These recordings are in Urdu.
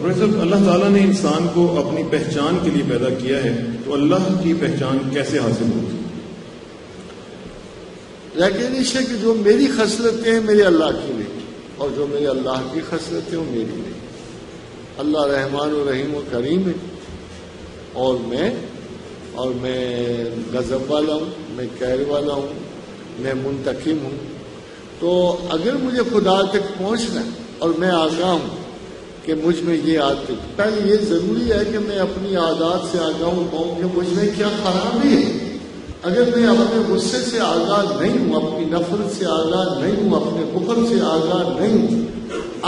صاحب اللہ تعالیٰ نے انسان کو اپنی پہچان کے لیے پیدا کیا ہے، تو اللہ کی پہچان کیسے حاصل ہوگی؟ ریکگنیشن ہے کہ جو میری خصلتیں ہیں میرے اللہ کی نہیں، اور جو میرے اللہ کی خصلتیں وہ میری نہیں۔ اللہ رحمان و رحیم و کریم ہے، اور میں غضب والا ہوں، میں قہر والا ہوں، میں منتقم ہوں۔ تو اگر مجھے خدا تک پہنچنا ہے اور میں آگاہ ہوں کہ مجھ میں یہ عادت، پہلے یہ ضروری ہے کہ میں اپنی عادات سے آگاہ ہوں کہ مجھ میں کیا خرابی ہے۔ اگر میں اپنے غصے سے آگاہ نہیں ہوں، اپنی نفرت سے آگاہ نہیں ہوں، اپنے بخل سے آگاہ نہیں ہوں،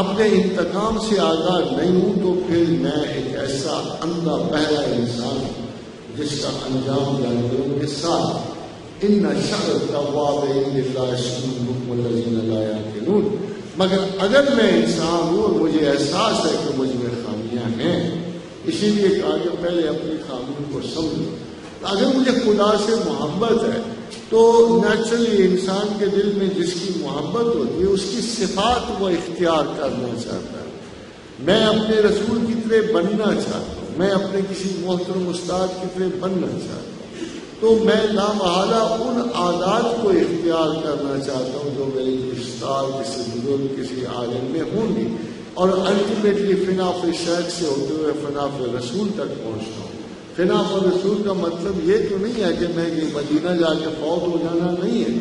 اپنے انتقام سے آگاہ نہیں ہوں، تو پھر میں ایک ایسا اندھا بہرا انسان ہوں جس کا انجام جانوروں کے ساتھ ان شر التواب الا الشرور الذین لا یعقلون۔ مگر اگر میں انسان ہوں اور مجھے احساس ہے کہ مجھ میں خامیاں ہیں، اسی لیے کہا کہ پہلے اپنی خامیوں کو سمجھو۔ اگر مجھے خدا سے محبت ہے تو نیچرلی انسان کے دل میں جس کی محبت ہوتی ہے اس کی صفات وہ اختیار کرنا چاہتا ہے۔ میں اپنے رسول کی طرح بننا چاہتا ہوں، میں اپنے کسی محترم استاد کی طرح بننا چاہتا ہوں، تو میں لامحالہ ان عادات کو اختیار کرنا چاہتا ہوں جو میری استاد، کسی بزرگ، کسی عالم میں ہوں گی، اور الٹیمیٹلی فناف شیخ سے ہوتے ہوئے فناف رسول تک پہنچتا ہوں۔ خلاف رسول کا مطلب یہ تو نہیں ہے کہ میں مدینہ جا کے فوت ہو جانا نہیں ہے،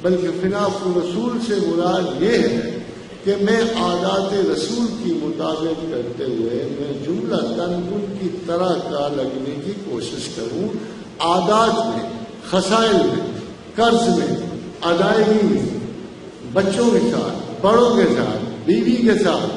بلکہ خلاف رسول سے مراد یہ ہے کہ میں عادات رسول کی مطابق کرتے ہوئے میں جملہ ان کی طرح کا لگنے کی کوشش کروں، عادات میں، خسائل میں، قرض میں، ادائیگی میں، بچوں کے ساتھ، بڑوں کے ساتھ، بیوی کے ساتھ،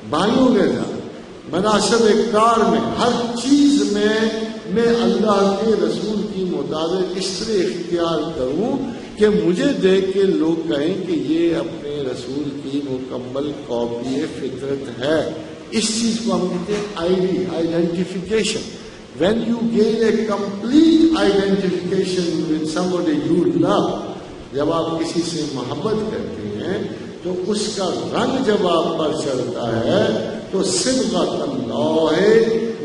بھائیوں کے ساتھ، مناسب کار میں، ہر چیز میں اللہ کے رسول کی مطابق اس طرح اختیار کروں کہ مجھے دیکھ کے لوگ کہیں کہ یہ اپنے رسول کی مکمل کاپی فطرت ہے۔ اس چیز کو ہم کہتے ہیں identification. When you gain a complete identification with somebody you love، جب آپ کسی سے محبت کرتے ہیں تو اس کا رنگ جب آپ پر چڑھتا ہے تو صبغۃ اللہ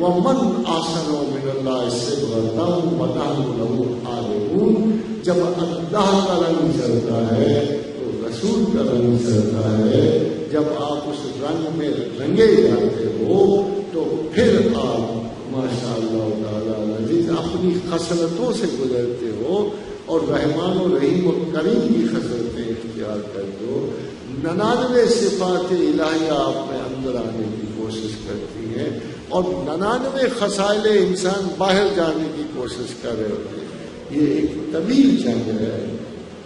ومن احسن من اللہ صبغۃ ونحن له عابدون۔ جب اللہ کا رنگ چڑھتا ہے تو رسول کا رنگ چڑھتا ہے۔ جب آپ اس رنگ میں رنگے جاتے ہو تو پھر آپ ماشاء اللہ تعالیٰ عزیز اپنی خصلتوں سے گزرتے ہو اور رحمان و رحیم و کریم کی خصلتیں اختیار کرتے ہو۔ 99 صفات الہیہ آپ میں اندر آنے کی کوشش کرتی ہیں اور 99 خصائل انسان باہر جانے کی کوشش کر رہے ہوتے ہیں۔ یہ ایک طویل جنگ ہے،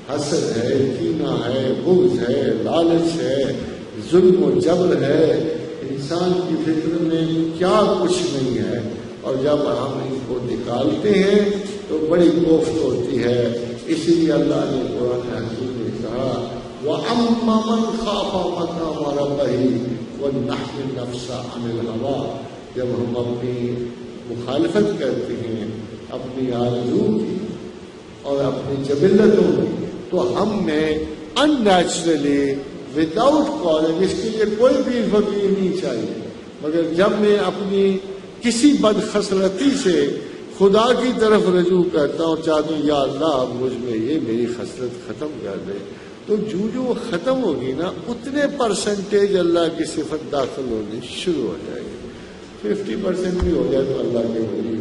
حسد ہے، کینہ ہے، بغض ہے، لالچ ہے، ظلم و جبر ہے، انسان کی فطر میں کیا کچھ نہیں ہے، اور جب ہم ان کو نکالتے ہیں تو بڑی کوفت ہوتی ہے۔ اسی لیے اللہ نے قرآن حکیم میں کہا وَأَمَّا مَنْ خَافَ مَقَامَ رَبِّهِ وَنَهَى النَّفْسَ عَنِ الْهَوَىٰ۔ جب ہم اپنی مخالفت کرتے ہیں اپنی آرزو کی اور اپنی جبلتوں کی، تو ہم میں ان نیچرلی وداؤٹ کالج، اس کے لیے کوئی بھی فقیر نہیں چاہیے، مگر جب میں اپنی کسی بدخصلتی سے خدا کی طرف رجوع کرتا ہوں، چاہتا ہوں یا اللہ مجھ میں یہ میری خصلت ختم کر دے، تو جو وہ ختم ہوگی نا اتنے پرسنٹیج اللہ کی صفت داخل ہونی شروع ہو جائے گی۔ 50% بھی ہو جائے تو اللہ کے ولی